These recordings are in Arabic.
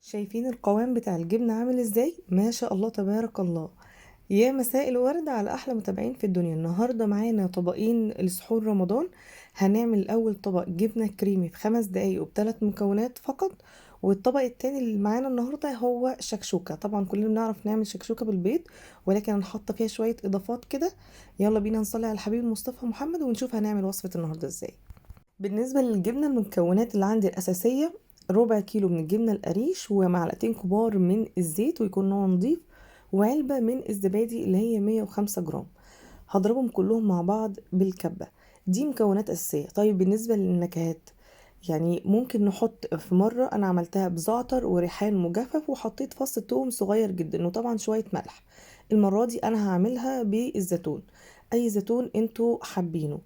شايفين القوام بتاع الجبنة عامل ازاي؟ ما شاء الله تبارك الله. يا مساء الورد على احلى متابعين في الدنيا. النهاردة معانا طبقين لسحور رمضان. هنعمل الاول طبق جبنة كريمي في 5 دقايق وب3 مكونات فقط. والطبق التاني اللي معانا النهاردة هو شكشوكة. طبعا كلنا بنعرف نعمل شكشوكة بالبيض، ولكن هنحط فيها شوية اضافات كده. يلا بينا نصلي على الحبيب المصطفى محمد ونشوف هنعمل وصفة النهاردة ازاي. بالنسبة للجبنة، المكونات اللي عندي الأساسية: ربع كيلو من الجبنة القريش، ومعلقتين كبار من الزيت ويكون نوع نضيف، وعلبة من الزبادي اللي هي 105 جرام. هضربهم كلهم مع بعض بالكبة. دي مكونات أساسية. طيب بالنسبة للنكهات، يعني ممكن نحط في مرة أنا عملتها بزعتر وريحان مجفف وحطيت فص ثوم صغير جدا وطبعا شوية ملح. المرة دي أنا هعملها بالزيتون، أي زيتون انتوا حابينه.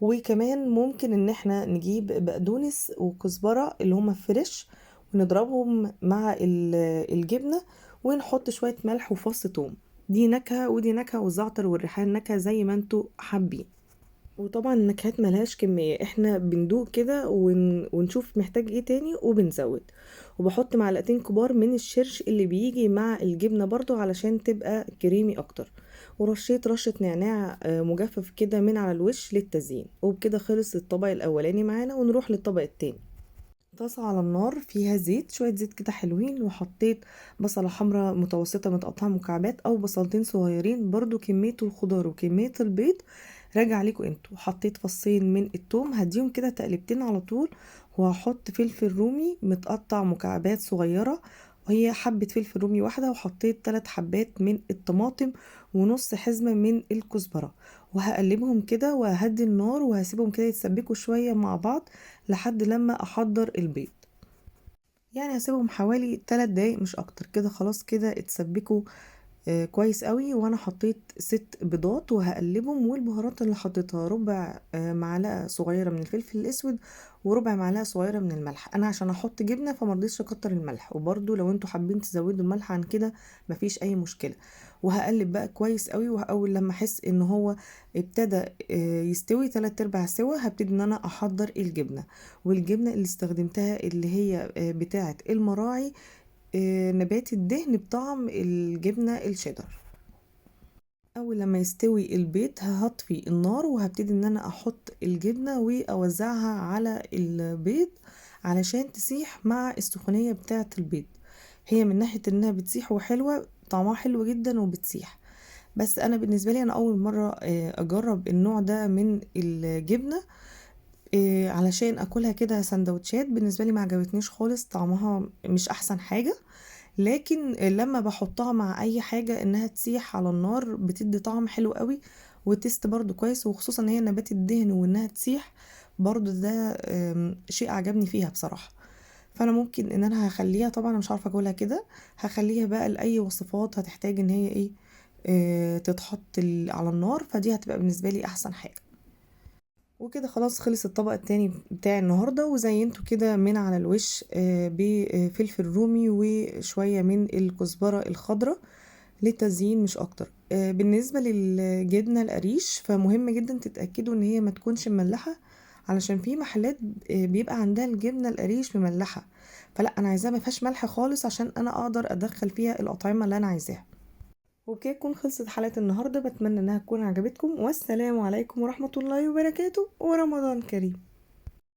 وكمان ممكن ان احنا نجيب بقدونس وكزبرة اللي هما فريش، ونضربهم مع الجبنة، ونحط شوية ملح وفص ثوم. دي نكهة ودي نكهة، والزعتر والريحان نكهة زي ما انتوا حابين. وطبعا النكهات ملهاش كمية، احنا بندوق كده ونشوف محتاج ايه تاني وبنزود. وبحط معلقتين كبار من الشرش اللي بيجي مع الجبنة برضو علشان تبقى كريمي اكتر. ورشيت رشة نعناع مجفف كده من على الوش للتزيين. وبكده خلص الطبق الاولاني معانا، ونروح للطبق التاني. طاسة على النار فيها زيت، شوية زيت كده حلوين، وحطيت بصلة حمراء متوسطة متقطعة مكعبات أو بصلتين صغيرين، برضو كمية الخضار وكمية البيض راجع عليكم انتوا. حطيت فصين من التوم، هديهم كده تقلبتين على طول. وهحط فلفل رومي متقطع مكعبات صغيرة، وهي حبة فلفل رومي واحدة. وحطيت 3 حبات من الطماطم، ونص حزمة من الكزبرة. وهقلبهم كده وهدي النار وهسيبهم كده يتسبكوا شوية مع بعض لحد لما احضر البيض. يعني هسيبهم حوالي 3 دقايق مش اكتر كده. خلاص كده اتسبكوا كويس قوي. وانا حطيت 6 بيضات وهقلبهم. والبهارات اللي حطيتها: ربع معلقه صغيره من الفلفل الاسود، وربع معلقه صغيره من الملح. انا عشان احط جبنه فمرضيتش اكتر الملح، وبرده لو انتوا حابين تزودوا الملح عن كده مفيش اي مشكله. وهقلب بقى كويس قوي، واول لما احس ان هو ابتدى يستوي 3/4 سوا، هبتدي ان انا احضر الجبنه. والجبنه اللي استخدمتها اللي هي بتاعه المراعي، نبات الدهن بطعم الجبنة الشيدر. اول لما يستوي البيض هطفي النار، وهبتدي ان انا احط الجبنة واوزعها على البيض علشان تسيح مع السخونية بتاعة البيض. هي من ناحية انها بتسيح وحلوة، طعمها حلو جدا وبتسيح. بس انا بالنسبة لي انا اول مرة اجرب النوع ده من الجبنة، علشان اكلها كده سندوتشات. بالنسبة لي ما عجبتنيش خالص، طعمها مش احسن حاجة. لكن لما بحطها مع اي حاجة انها تسيح على النار بتدي طعم حلو قوي، وتست برضو كويس. وخصوصا ان هي نبات الدهن وانها تسيح برضو، ده شيء عجبني فيها بصراحة. فانا ممكن ان انا هخليها، طبعا انا مش عارفة اكلها كده، هخليها بقى لاي وصفات هتحتاج ان هي ايه، تتحط على النار. فدي هتبقى بالنسبة لي احسن حاجة. وكده خلاص خلص الطبق التاني بتاعي النهاردة. وزينته كده من على الوش بفلفل رومي وشوية من الكزبرة الخضراء للتزيين مش اكتر. بالنسبة للجبنة القريش، فمهم جدا تتأكدوا ان هي ما تكونش مملحة، علشان في محلات بيبقى عندها الجبنة القريش مملحة. فلا، انا عايزاها ما فيهاش ملح خالص عشان انا اقدر ادخل فيها الأطعمة اللي انا عايزاها. وبكده تكون خلصت حلقة النهاردة. بتمنى انها تكون عجبتكم، والسلام عليكم ورحمة الله وبركاته، ورمضان كريم.